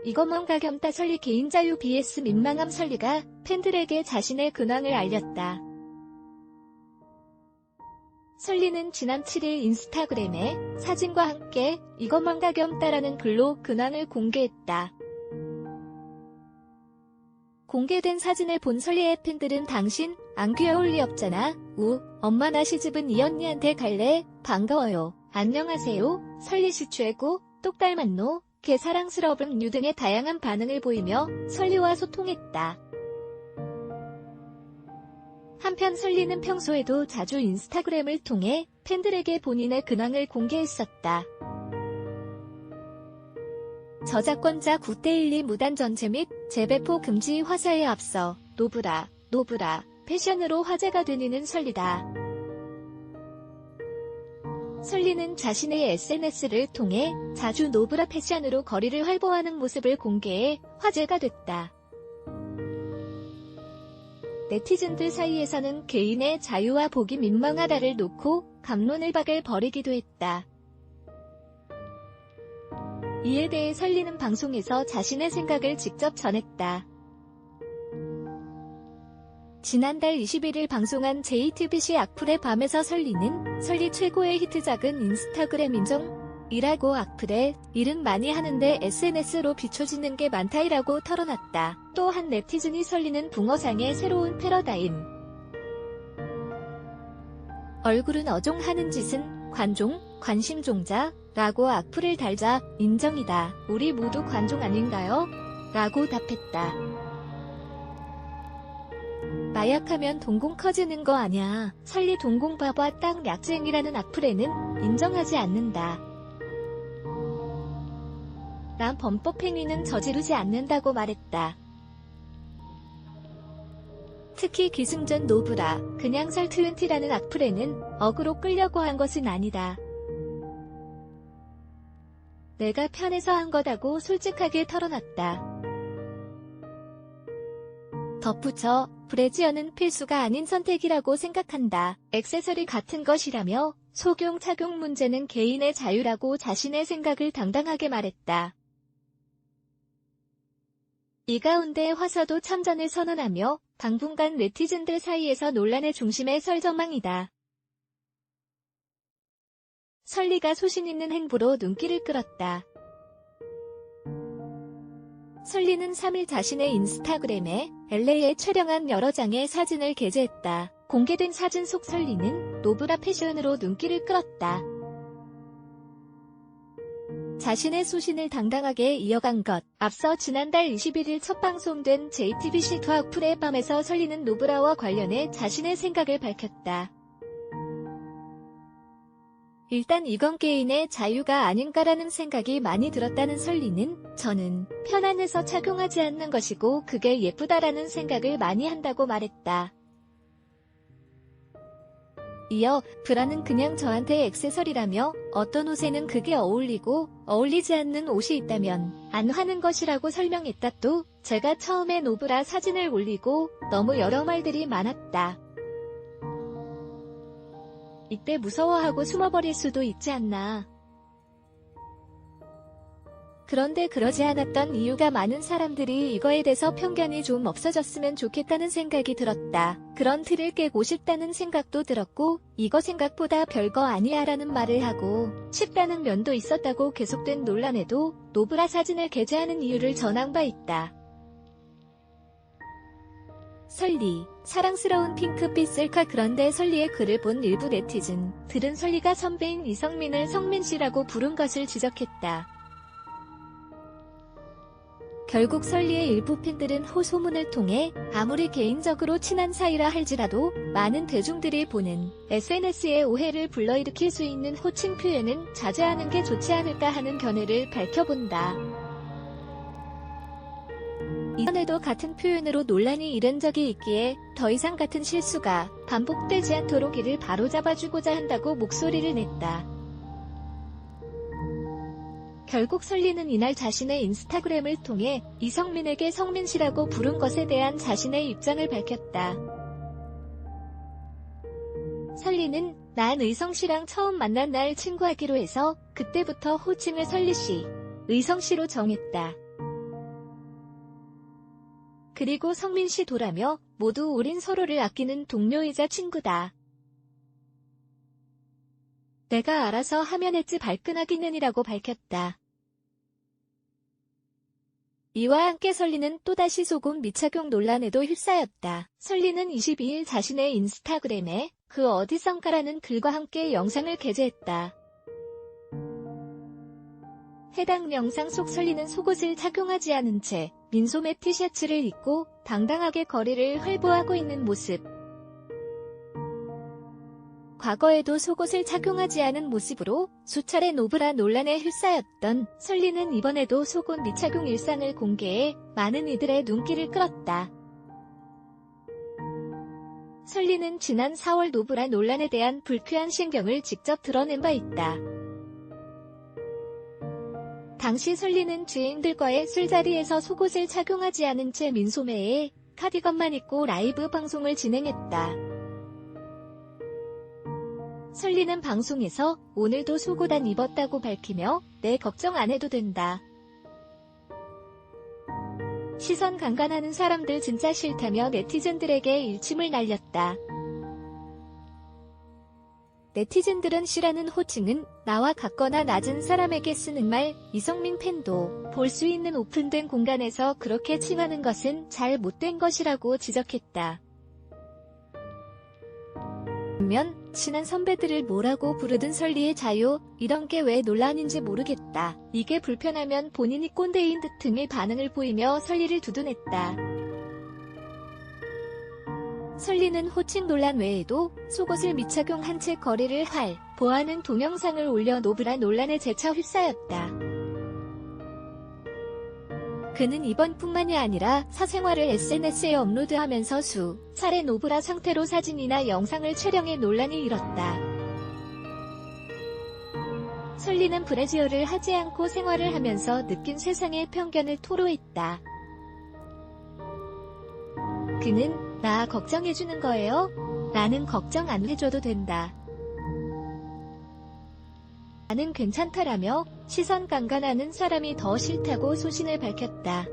이것만 겸다 설리 개인 자유 vs 민망함. 설리가 팬들에게 자신의 근황을 알렸다. 설리는 지난 7일 인스타그램에 사진과 함께 이것만 겸다라는 글로 근황을 공개했다. 공개된 사진을 본 설리의 팬들은 당신 안 귀여울 리 없잖아. 엄마 나 시집은 이 언니한테 갈래? 반가워요. 안녕하세요. 설리씨 최고. 똑 닮았노. 개 사랑스러움 유 등의 다양한 반응을 보이며 설리와 소통했다. 한편 설리는 평소에도 자주 인스타그램을 통해 팬들에게 본인의 근황을 공개했었다. 저작권자 9대12 무단 전체 및 재배포 금지 화사에 앞서 노브라 패션으로 화제가 되는 설리다. 설리는 자신의 SNS를 통해 자주 노브라 패션으로 거리를 활보하는 모습을 공개해 화제가 됐다. 네티즌들 사이에서는 개인의 자유와 보기 민망하다를 놓고 갑론을 박을 벌이기도 했다. 이에 대해 설리는 방송에서 자신의 생각을 직접 전했다. 지난달 21일 방송한 JTBC 악플의 밤에서 설리는 설리 최고의 히트작은 인스타그램 인정이라고 악플에 일은 많이 하는데 SNS로 비춰지는 게 많다이라고 털어놨다. 또 한 네티즌이 설리는 붕어상의 새로운 패러다임. 얼굴은 어종하는 짓은 관심종자 라고 악플을 달자 인정이다. 우리 모두 관종 아닌가요? 라고 답했다. 마약하면 동공 커지는 거 아냐. 설리 동공 봐봐 딱 약쟁이라는 악플에는 인정하지 않는다. 난 범법행위는 저지르지 않는다고 말했다. 특히 기승전 노브라 그냥 설 20라는 악플에는 어그로 끌려고 한 것은 아니다. 내가 편해서 한 거다고 솔직하게 털어놨다. 덧붙여 브래지어는 필수가 아닌 선택이라고 생각한다. 액세서리 같은 것이라며 소경 착용 문제는 개인의 자유라고 자신의 생각을 당당하게 말했다. 이 가운데 화서도 참전을 선언하며 당분간 네티즌들 사이에서 논란의 중심에 설 전망이다. 설리가 소신 있는 행보로 눈길을 끌었다. 설리는 3일 자신의 인스타그램에 LA에 촬영한 여러 장의 사진을 게재했다. 공개된 사진 속 설리는 노브라 패션으로 눈길을 끌었다. 자신의 소신을 당당하게 이어간 것. 앞서 지난달 21일 첫 방송된 JTBC 악플의 밤에서 설리는 노브라와 관련해 자신의 생각을 밝혔다. 일단 이건 개인의 자유가 아닌가라는 생각이 많이 들었다는 설리는 저는 편안해서 착용하지 않는 것이고 그게 예쁘다라는 생각을 많이 한다고 말했다. 이어 브라는 그냥 저한테 액세서리라며 어떤 옷에는 그게 어울리고 어울리지 않는 옷이 있다면 안 하는 것이라고 설명했다. 또 제가 처음에 노브라 사진을 올리고 너무 여러 말들이 많았다. 이때 무서워하고 숨어버릴 수도 있지 않나. 그런데 그러지 않았던 이유가 많은 사람들이 이거에 대해서 편견이 좀 없어졌으면 좋겠다는 생각이 들었다. 그런 틀을 깨고 싶다는 생각도 들었고 이거 생각보다 별거 아니야 라는 말을 하고 싶다는 면도 있었다고 계속된 논란에도 노브라 사진을 게재하는 이유를 전한 바 있다. 설리, 사랑스러운 핑크빛 셀카. 그런데 설리의 글을 본 일부 네티즌들은 설리가 선배인 이성민을 성민씨라고 부른 것을 지적했다. 결국 설리의 일부 팬들은 호소문을 통해 아무리 개인적으로 친한 사이라 할지라도 많은 대중들이 보는 SNS에 오해를 불러일으킬 수 있는 호칭 표현은 자제하는 게 좋지 않을까 하는 견해를 밝혀본다. 이전에도 같은 표현으로 논란이 일은 적이 있기에 더 이상 같은 실수가 반복되지 않도록 이를 바로잡아주고자 한다고 목소리를 냈다. 결국 설리는 이날 자신의 인스타그램을 통해 이성민에게 성민씨라고 부른 것에 대한 자신의 입장을 밝혔다. 설리는 난 의성씨랑 처음 만난 날 친구하기로 해서 그때부터 호칭을 설리씨, 의성씨로 정했다. 그리고 성민 씨 도라며 모두 우린 서로를 아끼는 동료이자 친구다. 내가 알아서 하면 했지 발끈하기는이라고 밝혔다. 이와 함께 설리는 또다시 속옷 미착용 논란에도 휩싸였다. 설리는 22일 자신의 인스타그램에 그 어디선가라는 글과 함께 영상을 게재했다. 해당 영상 속 설리는 속옷을 착용하지 않은 채 민소매 티셔츠를 입고 당당하게 거리를 활보하고 있는 모습. 과거에도 속옷을 착용하지 않은 모습으로 수차례 노브라 논란에 휩싸였던 설리는 이번에도 속옷 미착용 일상을 공개해 많은 이들의 눈길을 끌었다. 설리는 지난 4월 노브라 논란에 대한 불쾌한 심경을 직접 드러낸 바 있다. 당시 설리는 지인들과의 술자리에서 속옷을 착용하지 않은 채 민소매에 카디건만 입고 라이브 방송을 진행했다. 설리는 방송에서 오늘도 속옷 안 입었다고 밝히며 내 걱정 안 해도 된다. 시선 강간하는 사람들 진짜 싫다며 네티즌들에게 일침을 날렸다. 네티즌들은 씨라는 호칭은 나와 같거나 낮은 사람에게 쓰는 말, 이성민 팬도 볼 수 있는 오픈된 공간에서 그렇게 칭하는 것은 잘 못된 것이라고 지적했다. 반면 친한 선배들을 뭐라고 부르든 설리의 자유, 이런 게 왜 논란인지 모르겠다. 이게 불편하면 본인이 꼰대인 듯 등의 반응을 보이며 설리를 두둔했다. 설리는 호칭 논란 외에도 속옷을 미착용한 채 거리를 활보하는 동영상을 올려 노브라 논란에 재차 휩싸였다. 그는 이번뿐만이 아니라 사생활을 SNS에 업로드하면서 수차례 노브라 상태로 사진이나 영상을 촬영해 논란이 일었다. 설리는 브래지어를 하지 않고 생활을 하면서 느낀 세상의 편견을 토로했다. 그는 나 걱정해주는 거예요? 나는 걱정 안 해줘도 된다. 나는 괜찮다라며 시선 강간하는 사람이 더 싫다고 소신을 밝혔다.